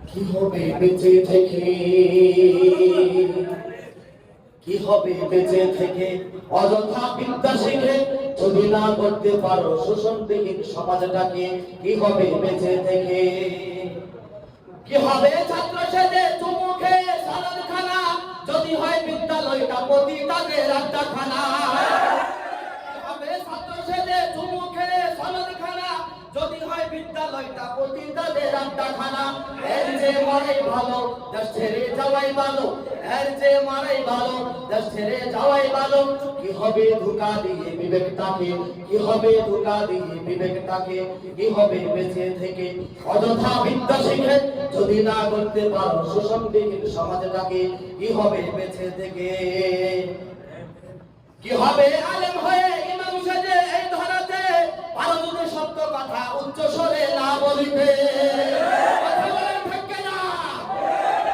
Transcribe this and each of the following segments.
কি হবে বেঁচে থেকে, কি হবে বেঁচে থেকে অযথা বিদ্যা শিখে যদি না করতে পারো শোষণবিহীন সমাজটাকে? কি হবে বেঁচে থেকে? কি হবে ছাত্র সেজে চুমুখে সালাদ খানা যদি হয় বিদ্যালয়টা পতিতাদের আড্ডাখানা? কি হবে ছাত্র সেজে চুমুখে সালাদ খানা যদি হয় বিদ্যালয়টা পতিতাদের আড্ডাখানা? এর যে মারাই ভালো দেশ ছেড়ে যাওয়াই ভালো, এর যে মারাই ভালো দেশ ছেড়ে যাওয়াই ভালো। কি হবে ধোঁকা দিয়ে বিবেকটাকে, কি হবে ধোঁকা দিয়ে বিবেকটাকে? কি হবে বেঁচে থেকে অযথা বিদ্যা শিখে যদি না করতে পারো শোষণবিহীন সমাজটাকে? কি হবে বেঁচে থেকে? কি হবে আলেম হয়ে ইমাম সেজে এই ধরাতে পারো যদি সত্য কথা উচ্চ স্বরে না বলিতে? কথা বলেন ঠিক কিনা?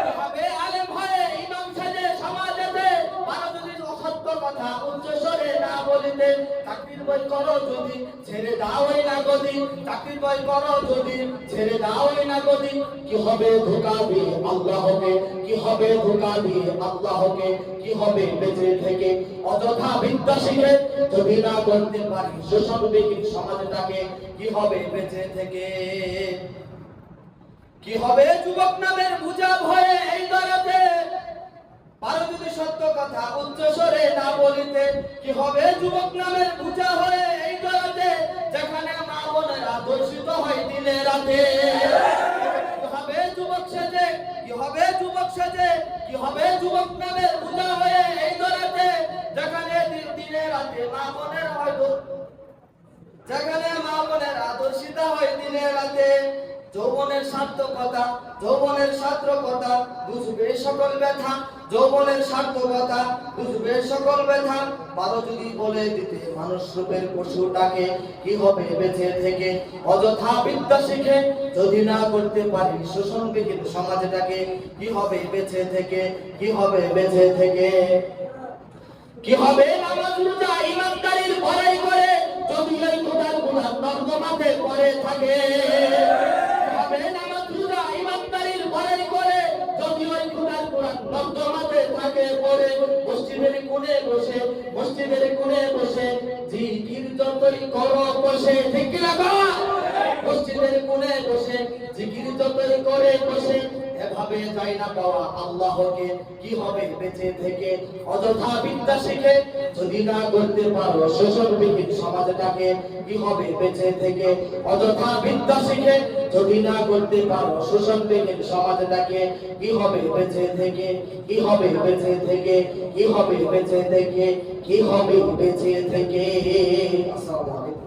কি হবে আলেম হয়ে ইমাম সেজে সমাজেতে পারো যদি অসত্য কথা উচ্চ স্বরে না বলিতে? চাকরির বই করো যদি ছেড়ে দাওই না গদি, চাকরির বই করো যদি ছেড়ে দাওই না গদি। কি হবে ধোঁকা দিয়ে আল্লাহকে, কি হবে ধোঁকা দিয়ে আল্লাহকে? কি হবে বেঁচে থেকে অযথা বিদ্যা শিখে যদি না করতে পারি শোষণবিহীন সমাজটাকে? কি হবে বেঁচে থেকে? কি হবে যুবক নামের বোঝা ভয়ে এই দরাতে পারো যদি সত্য কথা উচ্চ স্বরে না বলিতে? কি হবে যুবক নামের বোঝা হয়ে এই দরাতে যেখানে মা বোনেরা দর্শিত হয় দিনে রাতে? কি হবে যুবক সেজে, কি হবে যুবক সেজে, কি হবে যুবক নামের বোঝা হয়ে এই দরাতে যেখানে দিনে রাতে মা বোনের হয়তো, যেখানে মা বোনেরা দর্শিত হয় দিনে রাতে? যৌবনের সার্থকতা, যৌবনের সার্থকতা বুঝবে সকল ব্যথা, যৌবনের সার্থকতা বুঝবে সকল ব্যথা। পারো যদি বলে দিতে মানুষ রূপের পশুটাকে? কি হবে বেঁচে থেকে অযথা বিদ্যা শিখে যদি না করতে পারি শোষণবিহীন সমাজটাকে? কি হবে বেঁচে থেকে? কি হবে বেঁচে থেকে? কি হবে নামাজ রোজা ইমানদারির ভয় করে যদি এই খোদার গুনাহ নর্দমাতে পড়ে থাকে? কি হবে নামাজ রোজা ইমানদারির ভয় করে যদি ওই খোদার গুনাহ নর্দমাতে থাকে পড়ে? মসজিদের কোণে বসে, মসজিদের কোণে বসে জিকির যতই করো বসে, ঠিক কি না বাবা? মসজিদের কোণে বসে জিকির যতই করে বসে এভাবে যাই না পাওয়া আল্লাহকে? কি হবে বেঁচে থেকে অযথা বিদ্যা শিখে যদি না করতে পারো শোষণবিহীন সমাজটাকে? কি হবে বেঁচে থেকে অযথা বিদ্যা শিখে যদি না করতে পারো শোষণবিহীন সমাজটাকে? কি হবে বেঁচে থেকে? কি হবে বেঁচে থেকে? কি হবে বেঁচে থেকে? কি হবে বেঁচে থেকে? আসসালামু আলাইকুম।